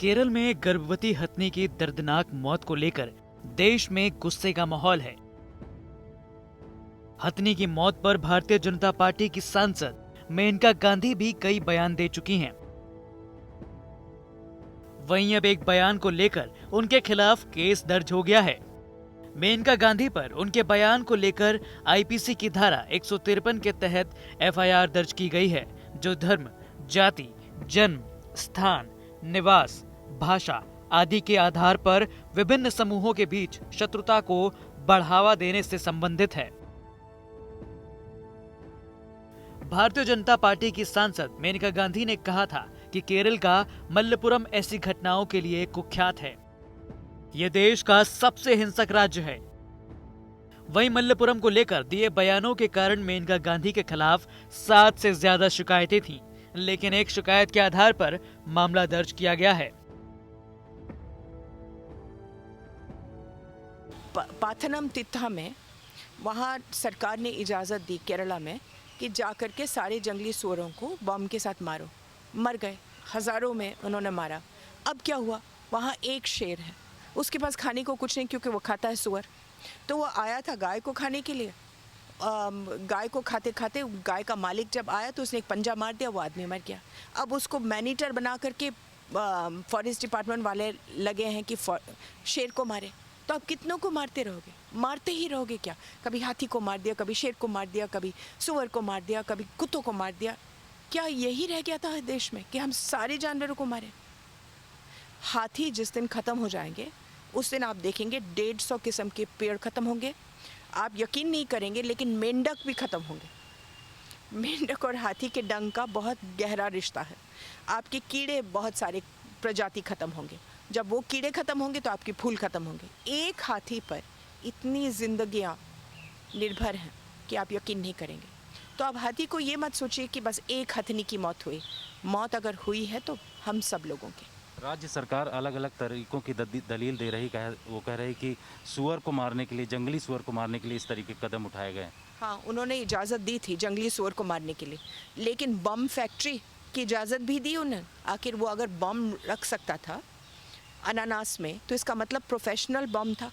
केरल में गर्भवती हथनी की दर्दनाक मौत को लेकर देश में गुस्से का माहौल है। हथनी की मौत पर भारतीय जनता पार्टी की सांसद मेनका गांधी भी कई बयान दे चुकी हैं। वहीं अब एक बयान को लेकर उनके खिलाफ केस दर्ज हो गया है। मेनका गांधी पर उनके बयान को लेकर आईपीसी की धारा 153 के तहत एफआईआर दर्ज की गई है, जो धर्म, जाति, जन्म, स्थान, निवास, भाषा आदि के आधार पर विभिन्न समूहों के बीच शत्रुता को बढ़ावा देने से संबंधित है। भारतीय जनता पार्टी की सांसद मेनका गांधी ने कहा था कि केरल का मल्लपुरम ऐसी घटनाओं के लिए कुख्यात है। यह देश का सबसे हिंसक राज्य है। वहीं मल्लपुरम को लेकर दिए बयानों के कारण मेनका गांधी के खिलाफ 7 से ज्यादा शिकायतें थीं, लेकिन एक शिकायत के आधार पर मामला दर्ज किया गया है। पाथनम तिट्टा में वहाँ सरकार ने इजाज़त दी केरला में कि जाकर के सारे जंगली सुअरों को बम के साथ मारो। मर गए, हज़ारों में उन्होंने मारा। अब क्या हुआ, वहाँ एक शेर है, उसके पास खाने को कुछ नहीं क्योंकि वो खाता है सुअर। तो वो आया था गाय को खाने के लिए। गाय को खाते खाते गाय का मालिक जब आया तो उसने एक पंजा मार दिया, वो आदमी मर गया। अब उसको मैनीटर बना करके फॉरेस्ट डिपार्टमेंट वाले लगे हैं कि शेर को मारे। तो आप कितनों को मारते रहोगे? मारते ही रहोगे क्या? कभी हाथी को मार दिया, कभी शेर को मार दिया, कभी सुअर को मार दिया, कभी कुत्तों को मार दिया। क्या यही रह गया था देश में कि हम सारे जानवरों को मारें? हाथी जिस दिन ख़त्म हो जाएंगे उस दिन आप देखेंगे 150 किस्म के पेड़ ख़त्म होंगे। आप यकीन नहीं करेंगे, लेकिन मेंढक भी ख़त्म होंगे। मेंढक और हाथी के डंग का बहुत गहरा रिश्ता है। आपके कीड़े, बहुत सारे प्रजाति ख़त्म होंगे। जब वो कीड़े ख़त्म होंगे तो आपके फूल ख़त्म होंगे। एक हाथी पर इतनी जिंदगियां निर्भर हैं कि आप यकीन नहीं करेंगे। तो आप हाथी को ये मत सोचिए कि बस एक हथनी की मौत हुई। मौत अगर हुई है तो हम सब लोगों की। राज्य सरकार अलग अलग तरीकों की दलील दे रही है। वो कह रही कि सुअर को मारने के लिए, जंगली सुअर को मारने के लिए इस तरीके के कदम उठाए गए। हाँ, उन्होंने इजाज़त दी थी जंगली सुअर को मारने के लिए, लेकिन बम फैक्ट्री की इजाज़त भी दी उन्होंने। आखिर वो अगर बम रख सकता था अनानास में तो इसका मतलब प्रोफेशनल बम था।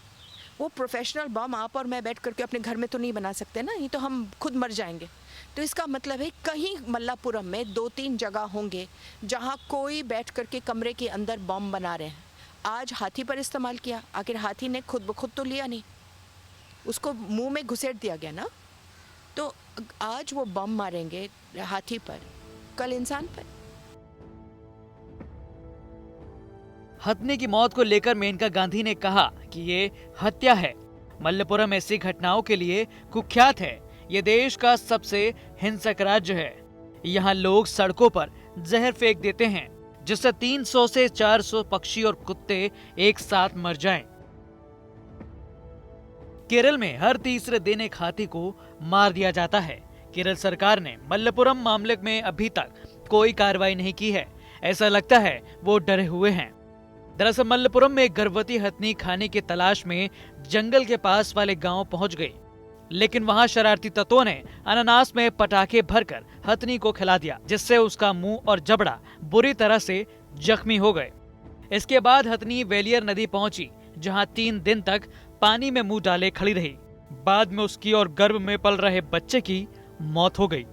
वो प्रोफेशनल बम आप और मैं बैठ करके अपने घर में तो नहीं बना सकते ना, ये तो हम खुद मर जाएंगे। तो इसका मतलब है कहीं मल्लापुरम में 2-3 जगह होंगे जहां कोई बैठ करके कमरे के अंदर बम बना रहे हैं। आज हाथी पर इस्तेमाल किया, आखिर हाथी ने खुद ब खुद तो लिया नहीं, उसको मुंह में घुसेड़ दिया गया ना। तो आज वो बम मारेंगे हाथी पर, कल इंसान पर। हथनी की मौत को लेकर मेनका गांधी ने कहा कि ये हत्या है। मल्लपुरम ऐसी घटनाओं के लिए कुख्यात है। ये देश का सबसे हिंसक राज्य है। यहाँ लोग सड़कों पर जहर फेंक देते हैं, जिससे 300 से 400 पक्षी और कुत्ते एक साथ मर जाएं। केरल में हर तीसरे दिन एक हाथी को मार दिया जाता है। केरल सरकार ने मल्लपुरम मामले में अभी तक कोई कार्रवाई नहीं की है। ऐसा लगता है वो डरे हुए हैं। दरअसल मल्लपुरम में एक गर्भवती हथनी खाने की तलाश में जंगल के पास वाले गांव पहुंच गई, लेकिन वहां शरारती तत्वों ने अनानास में पटाखे भरकर हथनी को खिला दिया, जिससे उसका मुंह और जबड़ा बुरी तरह से जख्मी हो गए। इसके बाद हथनी वेलियर नदी पहुंची, जहां 3 दिन तक पानी में मुंह डाले खड़ी रही। बाद में उसकी और गर्भ में पल रहे बच्चे की मौत हो गई।